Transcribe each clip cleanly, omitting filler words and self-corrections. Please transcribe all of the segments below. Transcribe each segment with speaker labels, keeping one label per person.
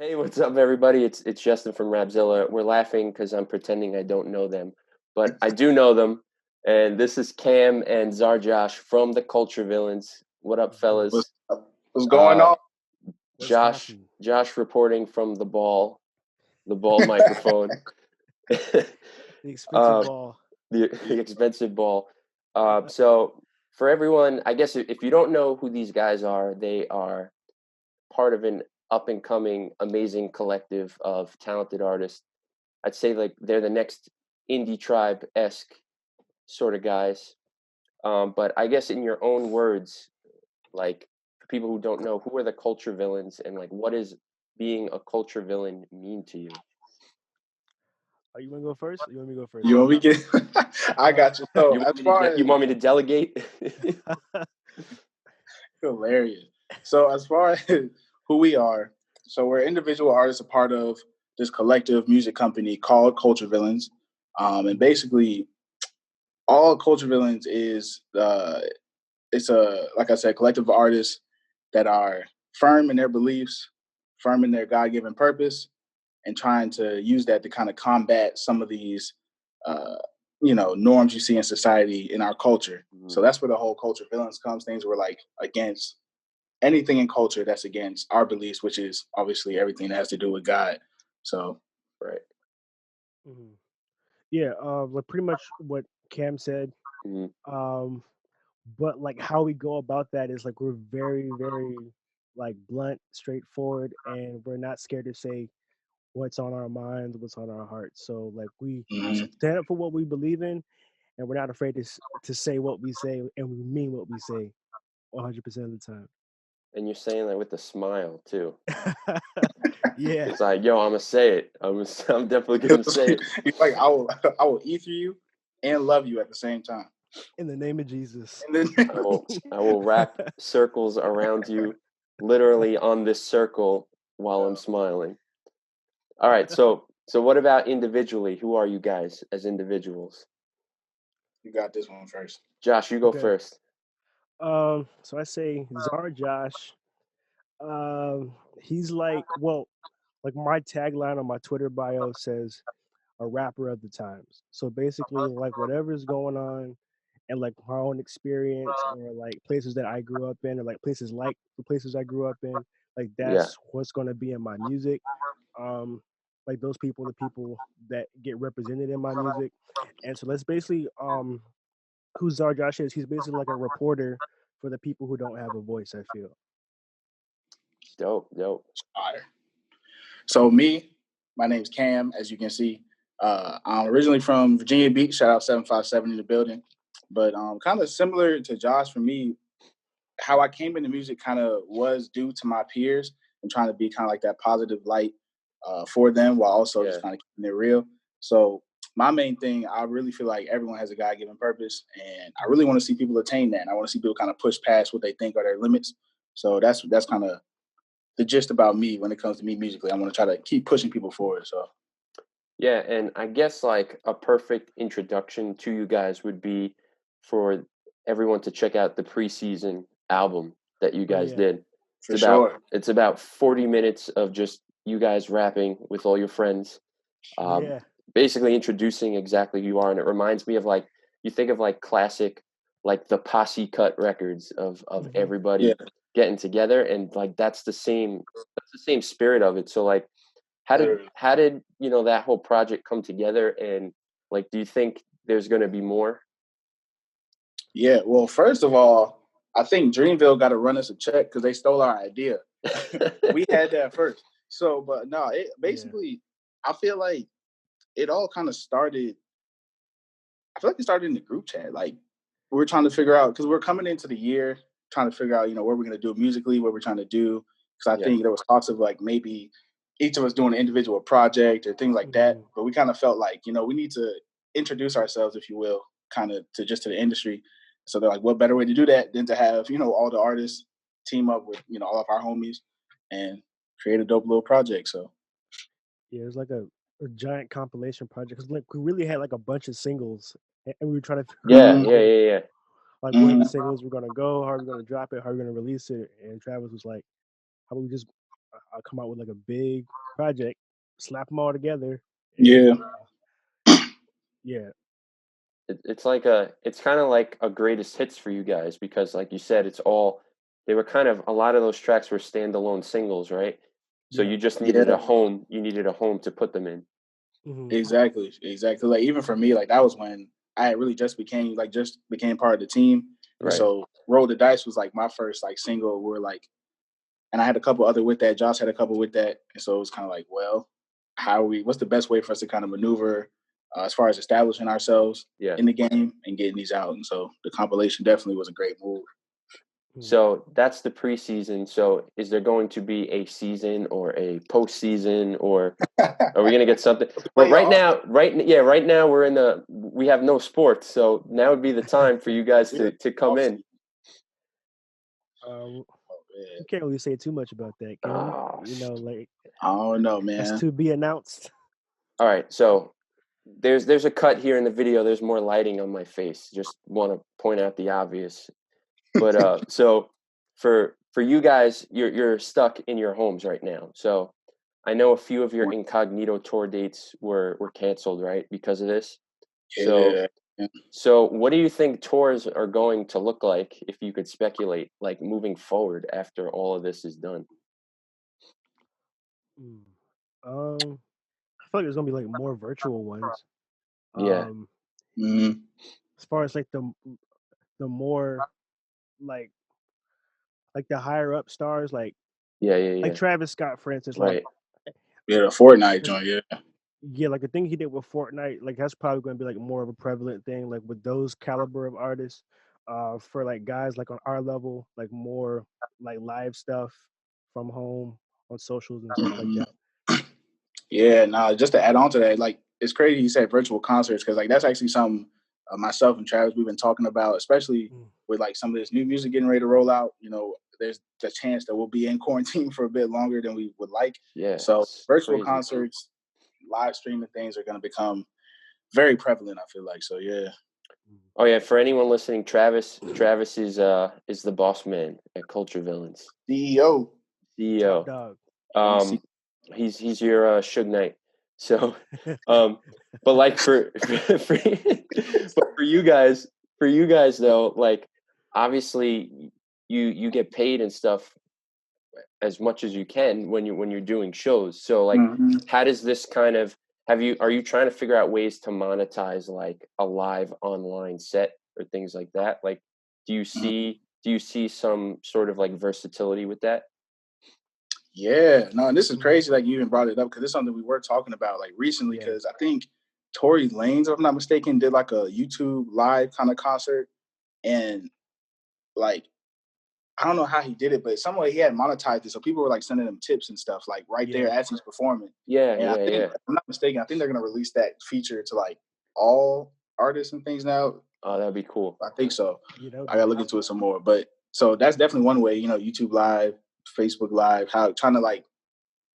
Speaker 1: Hey, what's up, everybody? It's Justin from Rapzilla. We're laughing because I'm pretending I don't know them, but I do know them. And this is Cam and CZAR Josh from the Culture Villains. What up,
Speaker 2: What's
Speaker 1: fellas?
Speaker 2: what's going
Speaker 1: Uh,
Speaker 2: on?
Speaker 3: What's happening?
Speaker 1: Josh reporting from the ball microphone,
Speaker 3: The expensive
Speaker 1: uh,
Speaker 3: ball.
Speaker 1: the expensive ball. So for everyone, I guess if you don't know who these guys are, they are part of an up and coming amazing collective of talented artists. I'd say like they're the next indie tribe esque sort of guys. But I guess in your own words, like for people who don't know, who are the culture villains and like what does being a culture villain mean to you?
Speaker 3: Oh, you want to go first? Or you want me to go first?
Speaker 2: You want me get? I
Speaker 3: Uh,
Speaker 2: got you. So as far
Speaker 1: You
Speaker 2: as
Speaker 1: want me to delegate?
Speaker 2: hilarious. So as far as who we are, so we're individual artists, a part of this collective music company called Culture Villains, and basically all Culture Villains is it's a like I said, collective of artists that are firm in their beliefs, firm in their God given purpose, and trying to use that to kind of combat some of these uh, norms you see in society in our culture.
Speaker 1: Mhm.
Speaker 2: So that's where the whole culture villains comes. Things we're like against anything in culture that's against our beliefs, which is obviously everything that has to do with God. So
Speaker 1: Right.
Speaker 3: mhm. Yeah, like pretty much what Cam said.
Speaker 1: Mhm.
Speaker 3: Um, but like how we go about that is like we're very, very like blunt, straightforward, and we're not scared to say what's on our minds, what's on our hearts. So like we
Speaker 2: mhm.
Speaker 3: stand up for what we believe in, and we're not afraid to say what we say, and we mean what we say 100% of the time.
Speaker 1: And you're saying that with a smile too.
Speaker 3: Yeah,
Speaker 1: It's like, yo, I'm gonna say it. I'm definitely gonna say it.
Speaker 2: He's like, I will ether you and love you at the same time.
Speaker 3: in the name of Jesus.
Speaker 2: And then
Speaker 1: I will wrap circles around you, literally on this circle while I'm smiling. All right, so what about individually? Who are you guys as individuals?
Speaker 2: you got this one first.
Speaker 1: Josh, you go
Speaker 3: Okay.
Speaker 1: first.
Speaker 3: So I say CZAR Josh. He's like, well, like my tagline on my Twitter bio says a rapper of the times. So basically, like whatever's going on, and like my own experience, or like places that I grew up in, or like places like the places I grew up in, like
Speaker 1: Yeah,
Speaker 3: that's what's gonna be in my music. Um, like those people, the people that get represented in my music, and so that's basically who CZAR Josh is. He's basically like a reporter for the people who don't have a voice. I feel.
Speaker 1: dope, dope.
Speaker 2: Fire. So me, my name's Cam, as you can see. I'm originally from Virginia Beach. Shout out 757 in the building. But kind of similar to Josh, for me, how I came into music kind of was due to my peers and trying to be kind of like that positive light for them while also
Speaker 1: Yeah,
Speaker 2: just kind of keeping it real. So my main thing, I really feel like everyone has a God-given purpose, and I really want to see people attain that. And I want to see people kind of push past what they think are their limits. So that's kind of the gist about me when it comes to me musically. I want to try to keep pushing people forward. So
Speaker 1: yeah, and I guess like a perfect introduction to you guys would be for everyone to check out the Preseason album that you
Speaker 3: Oh
Speaker 1: guys
Speaker 3: yeah,
Speaker 1: did.
Speaker 2: for sure.
Speaker 1: It's about 40 minutes of just you guys rapping with all your friends, um,
Speaker 3: yeah.
Speaker 1: basically introducing exactly who you are. And it reminds me of like you think of like classic, like the posse cut records of
Speaker 3: Hmm.
Speaker 2: Yeah.
Speaker 1: everybody getting together, and like that's the same spirit of it. So like, how did you know that whole project come together, and like, do you think there's going to be more?
Speaker 2: Yeah. Well, first of all, I think Dreamville got to run us a check because they stole our idea. We had that first. So, but no, it
Speaker 3: Yeah.
Speaker 2: basically, I feel like it all kind of started. I feel like it started in the group chat. Like we are trying to figure out because we're coming into the year trying to figure out, what we're gonna do musically, what we're trying to do. Because I
Speaker 1: Yeah,
Speaker 2: think there was talks of like maybe each of us doing an individual project or things like that.
Speaker 3: Hmm.
Speaker 2: But we kind of felt like, we need to introduce ourselves, if you will, kind of to the industry. So they're like, what better way to do that than to have, all the artists team up with, all of our homies and create a dope little project. So
Speaker 3: Yeah, it was like a giant compilation project because like we really had like a bunch of singles, and we were trying to figure out
Speaker 1: yeah,
Speaker 2: mhm,
Speaker 1: yeah, yeah, yeah.
Speaker 3: like where the
Speaker 2: mhm,
Speaker 3: singles were gonna go, how are we gonna drop it, how are we gonna release it. And Travis was like, "How about we just I'll come out with like a big project, slap them all together, and
Speaker 2: Yeah.
Speaker 3: yeah,
Speaker 1: It's like it's kind of like a greatest hits for you guys because, like you said, they were kind of a lot of those tracks were standalone singles, right? So
Speaker 3: yeah.
Speaker 1: you just needed a
Speaker 2: Yeah.
Speaker 1: home. You needed a home to put them in.
Speaker 3: Hmm.
Speaker 2: Exactly. Exactly. Like even for me, like that was when I really just became part of the team. And
Speaker 1: Right.
Speaker 2: so Roll the Dice was like my first like single where like, and I had a couple other with that. Josh had a couple with that. And so it was kind of like, well, what's the best way for us to kind of maneuver as far as establishing ourselves
Speaker 1: Yeah.
Speaker 2: in the game and getting these out. And so the compilation definitely was a great move.
Speaker 1: So that's the preseason. So is there going to be a season or a postseason, or are we going to get something? Well,
Speaker 2: Playoff.
Speaker 1: right now we have no sports, so now would be the time for you guys
Speaker 2: Yeah.
Speaker 1: to come in.
Speaker 3: Um,
Speaker 2: Oh, man.
Speaker 3: we can't really say too much about that, can we?
Speaker 1: Oh,
Speaker 3: Like
Speaker 2: I don't know,
Speaker 3: that's
Speaker 2: man.
Speaker 3: to be announced.
Speaker 1: all right. So there's a cut here in the video. There's more lighting on my face. Just want to point out the obvious. But so for you guys, you're stuck in your homes right now. So I know a few of your incognito tour dates were canceled, right, because of this. So
Speaker 2: Yeah.
Speaker 1: so what do you think tours are going to look like if you could speculate, like moving forward after all of this is done?
Speaker 3: Mm. I feel like there's gonna be like more virtual ones.
Speaker 1: Yeah.
Speaker 3: Um,
Speaker 2: Mhm.
Speaker 3: as far as like the more like the higher up stars,
Speaker 1: Yeah, yeah,
Speaker 3: like
Speaker 1: yeah.
Speaker 3: Travis Scott, for instance, like
Speaker 1: Right.
Speaker 2: Yeah, the Fortnite
Speaker 3: that's,
Speaker 2: joint, yeah.
Speaker 3: yeah, like the thing he did with Fortnite, like that's probably going to be like more of a prevalent thing, like with those caliber of artists. For like guys like on our level, like more like live stuff from home on socials and stuff like
Speaker 2: Mhm.
Speaker 3: that.
Speaker 2: Yeah, nah, just to add on to that, like it's crazy you said virtual concerts because like that's actually something myself and Travis we've been talking about, especially
Speaker 3: Mm.
Speaker 2: with like some of this new music getting ready to roll out. You know, there's the chance that we'll be in quarantine for a bit longer than we would like.
Speaker 1: Yeah,
Speaker 2: So
Speaker 1: it's
Speaker 2: virtual
Speaker 1: crazy.
Speaker 2: concerts, live streaming things are going to become very prevalent. I feel like so. Yeah,
Speaker 1: Oh yeah, for anyone listening, Travis is the boss man at Culture Villains,
Speaker 2: CEO,
Speaker 3: Top
Speaker 1: CEO.
Speaker 3: dog.
Speaker 2: DC.
Speaker 1: Um, he's your Suge Knight. So, but like but for you guys though, like obviously you get paid and stuff as much as you can when you're doing shows. So like,
Speaker 2: Mhm.
Speaker 1: how does this kind of are you trying to figure out ways to monetize like a live online set or things like that? Like, do you see some sort of like versatility with that?
Speaker 2: Yeah, no, and this is
Speaker 3: Mhm.
Speaker 2: crazy. Like you even brought it up because it's something we were talking about like recently.
Speaker 3: Yeah,
Speaker 2: Because I think Tory Lanez, if I'm not mistaken, did like a YouTube live kind of concert, and like I don't know how he did it, but some way he had monetized it, so people were like sending him tips and stuff like right there
Speaker 3: yeah.
Speaker 2: as he's performing.
Speaker 1: Yeah,
Speaker 2: And I
Speaker 1: yeah,
Speaker 2: think,
Speaker 1: yeah.
Speaker 2: if I'm not mistaken, I think they're gonna release that feature to like all artists and things now.
Speaker 1: Oh, that'd be cool.
Speaker 2: I think so.
Speaker 3: Yeah, that would
Speaker 2: I
Speaker 3: be
Speaker 2: gotta look
Speaker 3: dope.
Speaker 2: into it some more, but so that's definitely one way. You know, YouTube Live, Facebook Live, how trying to like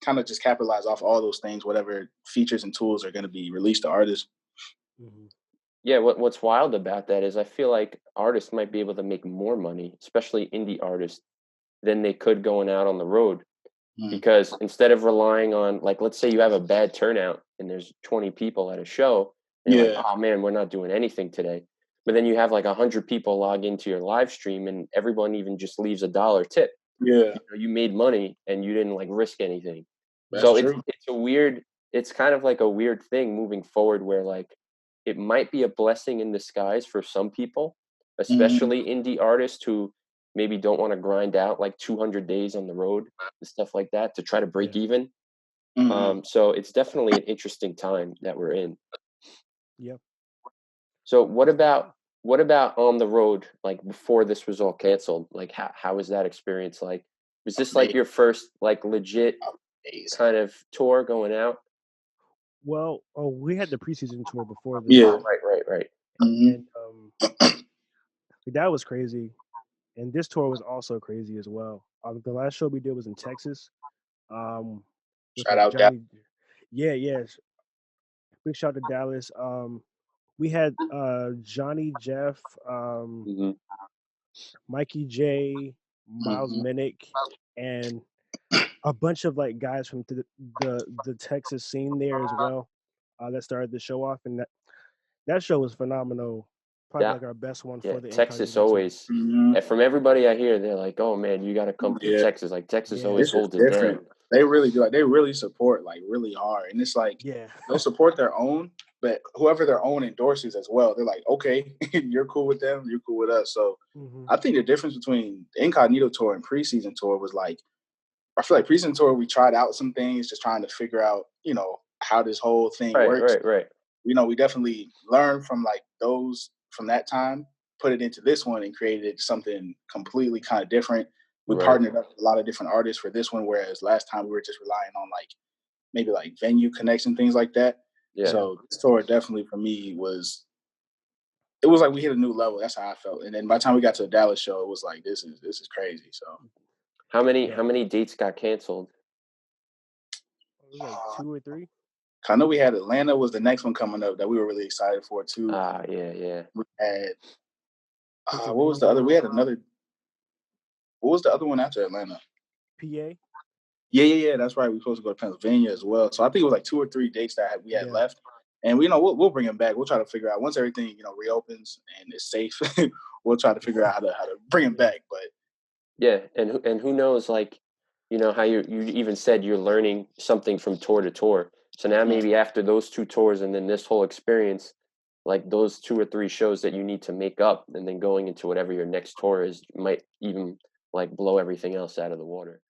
Speaker 2: kind of just capitalize off all those things, whatever features and tools are going to be released to artists.
Speaker 3: Hmm.
Speaker 1: Yeah, what's wild about that is I feel like artists might be able to make more money, especially indie artists, than they could going out on the road.
Speaker 2: Mm.
Speaker 1: Because instead of relying on, like, let's say you have a bad turnout and there's 20 people at a show, and you're like,
Speaker 2: Yeah,
Speaker 1: oh man, we're not doing anything today. But then you have like 100 people log into your live stream, and everyone even just leaves $1 tip.
Speaker 2: yeah,
Speaker 1: You made money and you didn't like risk anything.
Speaker 2: that's
Speaker 1: So
Speaker 2: true.
Speaker 1: it's kind of like a weird thing moving forward where like it might be a blessing in disguise for some people,
Speaker 2: Hmm.
Speaker 1: especially indie artists who maybe don't want to grind out like 200 days on the road and stuff like that to try to break
Speaker 3: Yeah.
Speaker 1: even.
Speaker 2: Hmm.
Speaker 1: So it's definitely an interesting time that we're in.
Speaker 3: Yep.
Speaker 1: So
Speaker 3: So
Speaker 1: what about on the road, like before this was all canceled? Like how was that experience like? Was this like
Speaker 2: Amazing,
Speaker 1: your first like legit
Speaker 2: amazing.
Speaker 1: kind of tour going out?
Speaker 3: well, oh, we had the preseason tour before this
Speaker 2: Yeah.
Speaker 1: Oh,
Speaker 3: one,
Speaker 1: right.
Speaker 2: Hmm.
Speaker 3: and that was crazy. And this tour was also crazy as well. The last show we did was in Texas, um, with
Speaker 2: Shout
Speaker 3: like
Speaker 2: out that.
Speaker 3: Johnny. Yeah, yeah. Big shout to Dallas. We had Johnny Jeff,
Speaker 1: Hmm.
Speaker 3: Mikey J, Miles
Speaker 2: Hmm.
Speaker 3: Minnick, and a bunch of like guys from the Texas scene there as well, that started the show off, and that show was phenomenal. Probably
Speaker 1: Yeah,
Speaker 3: like our best one
Speaker 1: yeah.
Speaker 3: for the
Speaker 1: Texas
Speaker 3: Incognito tour.
Speaker 1: always.
Speaker 2: Hmm.
Speaker 1: And from everybody I hear, they're like, "Oh man, you got to come through
Speaker 2: Yeah,
Speaker 1: Texas." Like Texas
Speaker 3: Yeah,
Speaker 1: always
Speaker 2: it's just
Speaker 1: holds it
Speaker 2: different.
Speaker 1: down.
Speaker 2: They really do. Like they really support like really hard, and it's like
Speaker 3: yeah,
Speaker 2: they'll support their own, but whoever their own endorses as well. They're like, okay, you're cool with them, you're cool with us. So
Speaker 3: hmm
Speaker 2: I think the difference between the Incognito tour and preseason tour was like I feel like preseason tour we tried out some things, just trying to figure out how this whole thing
Speaker 1: Right,
Speaker 2: works.
Speaker 1: right, right,
Speaker 2: We definitely learned from like those from that time, put it into this one and created something completely kind of different. We
Speaker 1: right.
Speaker 2: partnered up with a lot of different artists for this one, whereas last time we were just relying on like maybe like venue connection, things like that.
Speaker 1: Yeah.
Speaker 3: yeah.
Speaker 2: So this tour definitely for me it was like we hit a new level. That's how I felt. And then by the time we got to the Dallas show, it was like this is crazy. So
Speaker 3: Yeah.
Speaker 1: How many dates got canceled?
Speaker 3: It was like 2 or 3.
Speaker 2: I know we had Atlanta was the next one coming up that we were really excited for too.
Speaker 1: Ah, yeah, yeah.
Speaker 2: We had what was the other?
Speaker 3: Pennsylvania,
Speaker 2: We had another. What was the other one after Atlanta?
Speaker 3: PA.
Speaker 2: Yeah, yeah, yeah. That's right. We were supposed to go to Pennsylvania as well. So I think it was like 2 or 3 dates that we had
Speaker 3: Yeah.
Speaker 2: left, and we'll bring them back. We'll try to figure out once everything reopens and is safe. We'll try to figure out how to bring them
Speaker 3: Yeah.
Speaker 2: back. But
Speaker 1: Yeah, and who knows, like, how you even said you're learning something from tour to tour. So now
Speaker 2: mm,
Speaker 1: maybe after those 2 tours and then this whole experience, like those 2 or 3 shows that you need to make up, and then going into whatever your next tour is might even like blow everything else out of the water.